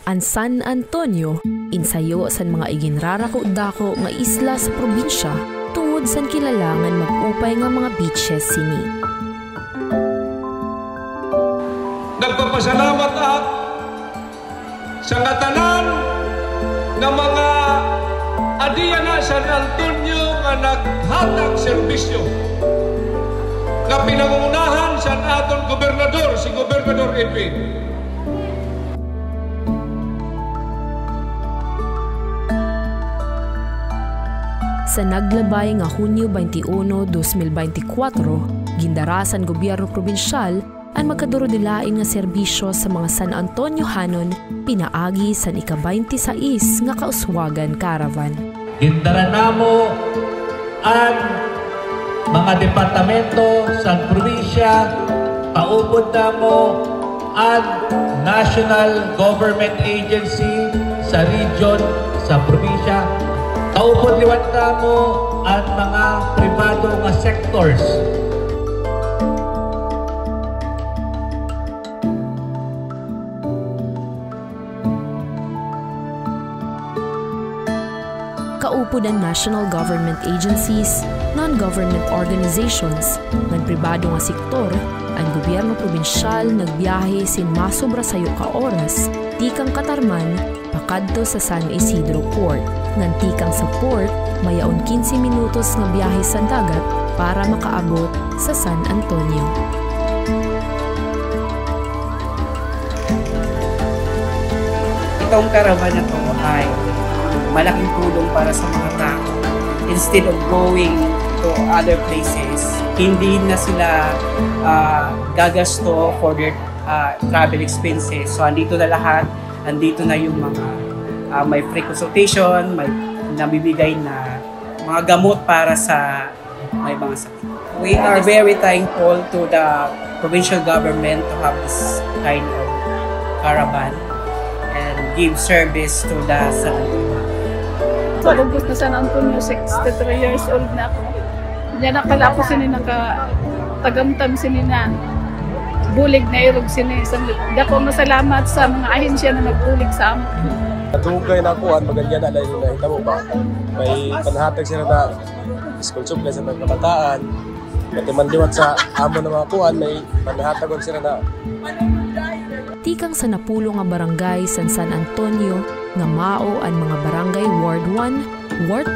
Ang San Antonio, insayo san mga iginrarako-dako nga isla sa probinsya tungod san kilalangan mag-upay nga mga beaches sini. Nagpapasalamat at sa katanan ng mga adiya na San Antonio nga naghatag serbisyo na pinangungunahan sa aton gobernador, si Gobernador Edwin. Sa naglabay nga Hunyo 21, 2024, gindarasan gobyerno probinsyal ang magkaduro-dilain nga serbisyo sa mga San Antoniohanon pinaagi sa ika-26 nga kauswagan caravan. Gindara namo ang mga departamento sa probinsya, paupod namo ang national government agency sa region, sa probinsya, kaupod liwat namo ang mga pribado nga sectors. Kaupod ang national government agencies, non-government organizations, ng pribado nga sektor, ang gobyerno probinsyal nagbiyahe sin masobra sayo ka oras, tikang Katarman, pakadto sa San Isidro Port. Ngantikang sa port, mayaon 15 minutos nga biyahe sa dagat para makaabot sa San Antonio. Itong caravan na to ay malaking tulong para sa mga tao. Instead of going to other places, hindi na sila gagasto for their travel expenses. So andito na lahat, andito na yung mga may free consultation, may nabibigay na mga gamot para sa may mga sakit. We are very thankful to the provincial government to have this kind of caravan and give service to the San Antonio. Sa August na San Antonio, 63 years old na ako. Diyan nakala ko sini tagamtam sini na bulig na irog sini. Dako masalamat sa mga ahensya na nagbulig sa amin. Dugay na kuan maganda na lang na hitabo ba. May panhatag sila na school supply sa mga kabataan. Pati man liwat sa amo ng mga kuan may panhatagon sila na. Tikang sa napulo nga barangay San Antonio nga mao ang mga barangay Ward 1, Ward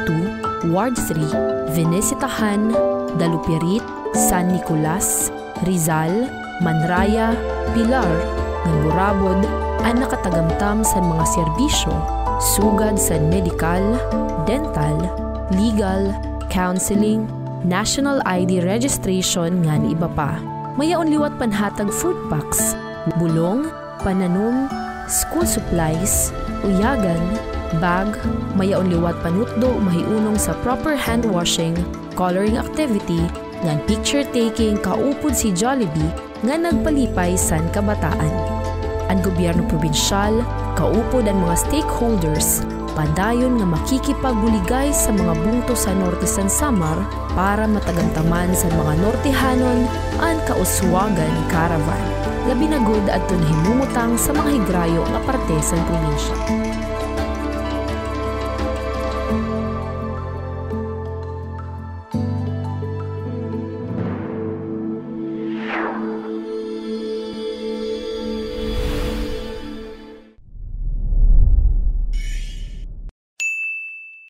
2, Ward 3, Vinesitahan, Dalupirit, San Nicolas, Rizal, Manraya, Pilar, Burabod, ang nakatagamtam sa mga serbisyo, sugad sa medical, dental, legal, counseling, national ID registration ngan iba pa. Mayaon liwat panhatag food packs, bulong, pananom, school supplies, uyagan, bag, mayaon liwat panutdo mahiunong sa proper hand washing, coloring activity, ngan picture taking kaupod si Jollibee nga nagpalipay san kabataan. Ang gobyerno probinsyal, kaupod ang mga stakeholders, padayon nga makikipagbuligay sa mga bungto sa Norte San Samar para matagamtaman sa mga Nortehanon ang kauswagan caravan. Labi na gud adto nahimumutang sa mga higrayo nga parte sa probinsya.